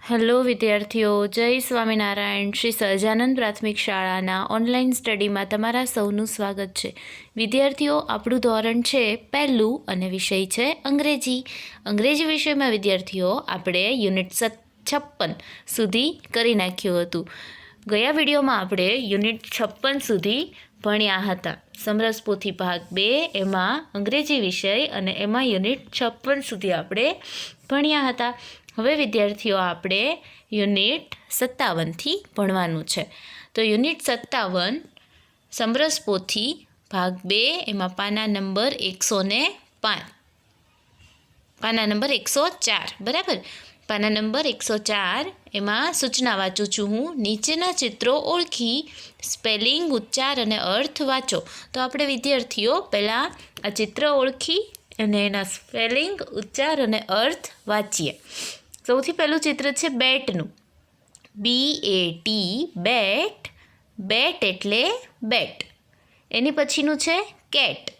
Hello વિદ્યાર્થીઓ, જય સ્વામિનારાયણ. શ્રી સહજાનંદ પ્રાથમિક શાળાના ઓનલાઈન સ્ટડીમાં તમારા સૌનું સ્વાગત છે. વિદ્યાર્થીઓ, આપણું ધોરણ છે પહેલું અને વિષય છે અંગ્રેજી. અંગ્રેજી વિષયમાં વિદ્યાર્થીઓ આપણે યુનિટ 56 સુધી કરી નાખ્યું હતું. ગયા વિડીયોમાં આપણે યુનિટ 56 સુધી ભણ્યા હતા. સમરસ પોથી ભાગ 2 એમાં અંગ્રેજી વિષય અને એમાં યુનિટ 56 સુધી આપણે ભણ્યા હતા. હવે વિદ્યાર્થીઓ આપણે યુનિટ 57થી ભણવાનું છે. તો યુનિટ 57 સમરસ પોથી ભાગ 2 એમાં પાના નંબર 105, પાના નંબર 104, બરાબર. પાના નંબર 104 એમાં સૂચના વાંચું છું હું. નીચેના ચિત્રો ઓળખી સ્પેલિંગ, ઉચ્ચાર અને અર્થ વાંચો. તો આપણે વિદ્યાર્થીઓ પહેલાં આ ચિત્ર ઓળખી અને એના સ્પેલિંગ, ઉચ્ચાર અને અર્થ વાંચીએ. સૌથી પહેલું ચિત્ર છે બેટનું. BAT, બેટ. બેટ એટલે બેટ. એની પછીનું છે કેટ.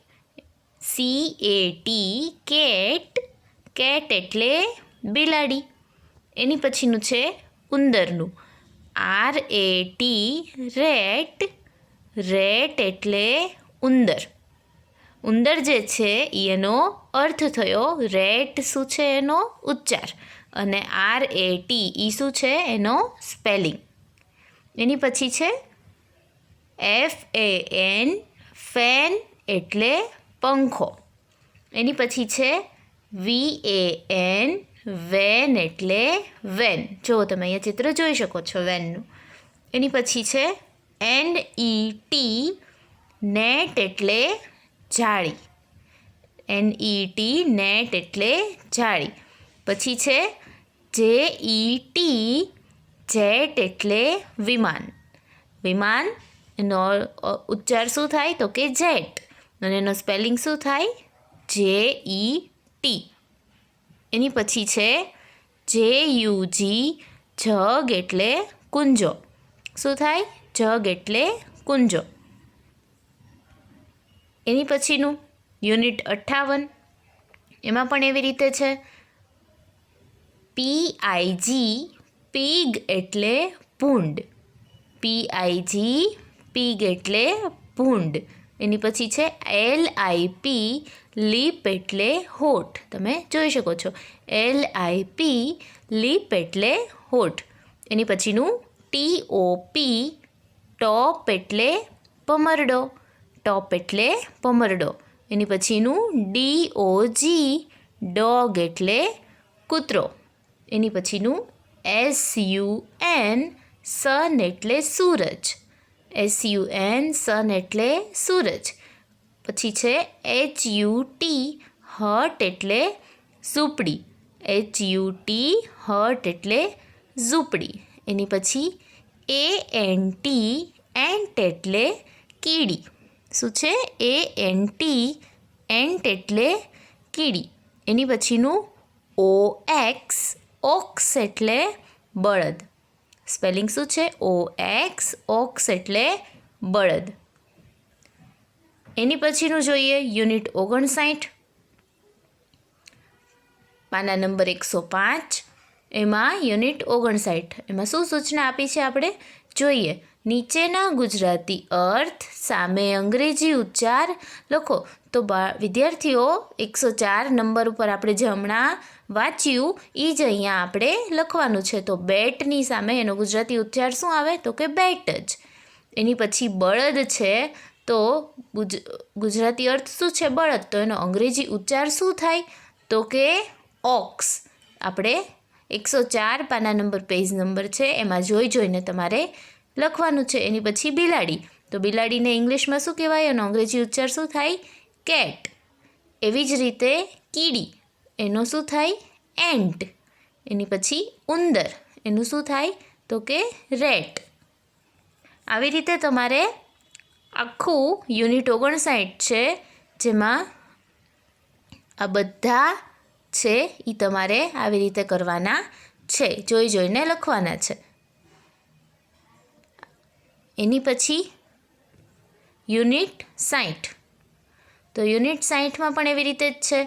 CAT, cat. કેટ એટલે બિલાડી. એની પછીનું છે ઉંદરનું. RAT, rate. રેટ એટલે ઉંદર. ઉંદર જે છે એનો અર્થ થયો, રેટ શું છે એનો ઉચ્ચાર, અને RAT એ શું છે એનો સ્પેલિંગ. એની પછી છે FAN, ફેન એટલે પંખો. એની પછી છે VAN, વેન એટલે વેન. જો તમે અહીંયા ચિત્ર જોઈ શકો છો વેનનું. એની પછી છે NET, નેટ એટલે જાળી. NET, નેટ એટલે જાળી. પછી છે JET, જેટ એટલે વિમાન. વિમાન એનો ઉચ્ચાર શું થાય તો કે જેટ, અને એનો સ્પેલિંગ શું થાય JET. એની પછી છે JUG, જગ એટલે કુંજો. શું થાય? જગ એટલે કુંજો. એની પછીનું યુનિટ 58 એમાં પણ એવી રીતે છે. PIG, પીગ એટલે ભૂંડ. PIG, પીગ એટલે ભૂંડ. એની પછી છે LIP, લીપ એટલે હોઠ. તમે જોઈ શકો છો LIP, લીપ એટલે હોઠ. એની પછીનું TOP, ટોપ એટલે ભમરડો. ટોપ એટલે ભમરડો. એની પછીનું DOG, ડોગ એટલે કૂતરો. એની પછીનું SUN, સન એટલે સૂરજ. SUN, સન એટલે સૂરજ. પછી છે HUT, હટ એટલે ઝૂંપડી. HUT, હટ એટલે ઝૂંપડી. એની પછી ANT, એન્ટ એટલે કીડી. શું છે? ANT, એન્ટ એટલે કીડી. એની પછીનું OX, ઓક્સ એટલે બળદ. સ્પેલિંગ શું છે? OX, ઓક્સ એટલે બળદ. એની પછીનું જોઈએ યુનિટ 59, પાના નંબર 105 એમાં યુનિટ 59 એમાં શું સૂચના આપી છે આપણે જોઈએ. નીચેના ગુજરાતી અર્થ સામે અંગ્રેજી ઉચ્ચાર લખો. તો વિદ્યાર્થીઓ 104 નંબર ઉપર આપણે જે હમણાં વાંચ્યું એ જ અહીંયા આપણે લખવાનું છે. તો બેટની સામે એનો ગુજરાતી ઉચ્ચાર શું આવે તો કે બેટ જ. એની પછી બળદ છે, તો ગુજરાતી અર્થ શું છે બળદ, તો એનો અંગ્રેજી ઉચ્ચાર શું થાય તો કે ઓક્સ. આપણે 104 પાના નંબર પેજ નંબર છે એમાં જોઈને તમારે લખવાનું છે. એની પછી બિલાડી, તો બિલાડીને ઇંગ્લિશમાં શું કહેવાય, એનો અંગ્રેજી ઉચ્ચાર શું થાય કેટ. એવી જ રીતે કીડી એનો શું થાય એન્ટ. એની પછી ઉંદર એનું શું થાય તો કે રેટ. આવી રીતે તમારે આખું યુનિટ 59 છે જેમાં આ બધા છે એ તમારે આવી રીતે કરવાના છે, જોઈને લખવાના છે. એની પછી યુનિટ 60, તો યુનિટ 60માં પણ એવી રીતે જ છે.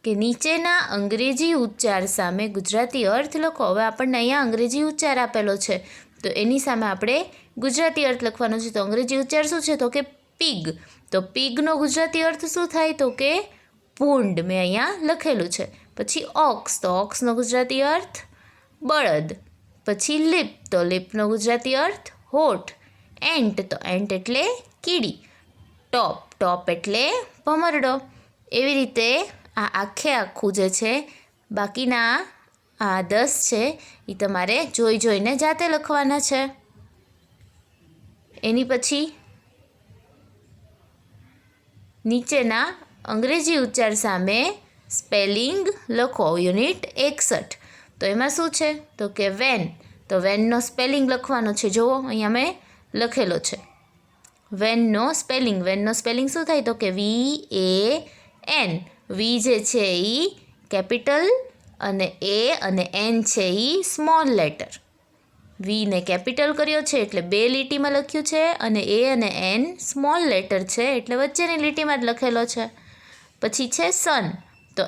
કે નીચેના અંગ્રેજી ઉચ્ચાર સામે ગુજરાતી અર્થ લખો. હવે આપણને અહીંયા અંગ્રેજી ઉચ્ચાર આપેલો છે તો એની સામે આપણે ગુજરાતી અર્થ લખવાનો છે. તો અંગ્રેજી ઉચ્ચાર શું છે? તો કે પીગ. તો પીગનો ગુજરાતી અર્થ શું થાય? તો કે ભૂંડ. મેં અહીંયા લખેલું છે. પછી ઓક્સ. તો ઓક્સનો ગુજરાતી અર્થ બળદ. પછી લીપ. તો લીપનો ગુજરાતી અર્થ હોઠ. એન્ટ. તો એન્ટ એટલે કીડી. ટોપ. ટોપ એટલે ભમરડો. એવી રીતે આ આખું જે છે બાકીના આ 10 છે એ તમારે જોઈને જાતે લખવાના છે. એની પછી નીચેના અંગ્રેજી ઉચ્ચાર સામે સ્પેલિંગ લખો. યુનિટ 61. તો એમાં શું છે? તો કે વેન. તો વેનનો સ્પેલિંગ લખવાનો છે. જુઓ અહીંયા મેં લખેલો છે વેનનો સ્પેલિંગ શું થાય? તો કે VAN. વી જે છે એ કેપિટલ અને એ અને એન છે એ સ્મોલ લેટર. વીને કેપિટલ કર્યો છે એટલે 2 લીટીમાં લખ્યું છે અને એ અને એન સ્મોલ લેટર છે એટલે વચ્ચેની લીટીમાં જ લખેલો છે. પછી છે સન. તો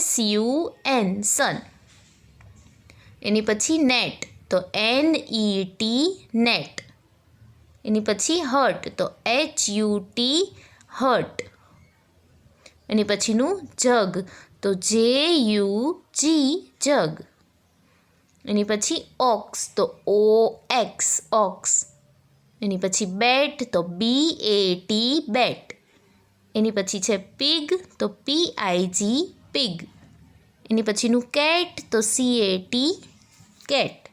SUN સન. એની પછી નેટ. તો NET નેટ. એની પછી હર્ટ. તો HUT હર્ટ. એની પછીનું જગ. તો JUG જગ. એની પછી ઓક્સ. તો OX ઓક્સ. એની પછી બેટ. તો BAT બેટ. એની પછી છે પીગ. તો PIG પીગ. એની પછીનું કેટ. તો CAT કેટ.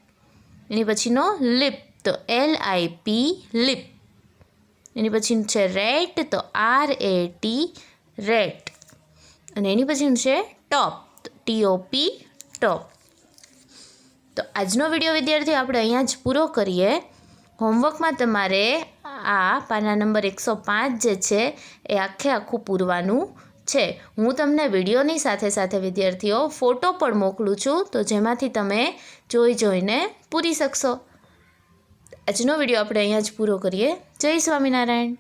એની પછીનો લિપ. તો LIP લિપ. એની પછીનું છે રેટ. તો RAT રેટ. અને એની પછીનું છે ટોપ. TOP ટોપ. તો આજનો વિડીયો વિદ્યાર્થીઓ આપણે અહીંયા જ પૂરો કરીએ. હોમવર્કમાં તમારે આ પાના નંબર 105 જે છે એ આખું પૂરવાનું છે. હું તમને વિડીયોની સાથે સાથે વિદ્યાર્થીઓ ફોટો પણ મોકલું છું તો જેમાંથી તમે જોઈને પૂરી શકશો. આજનો વિડીયો આપણે અહીંયા જ પૂરો કરીએ. જય સ્વામિનારાયણ.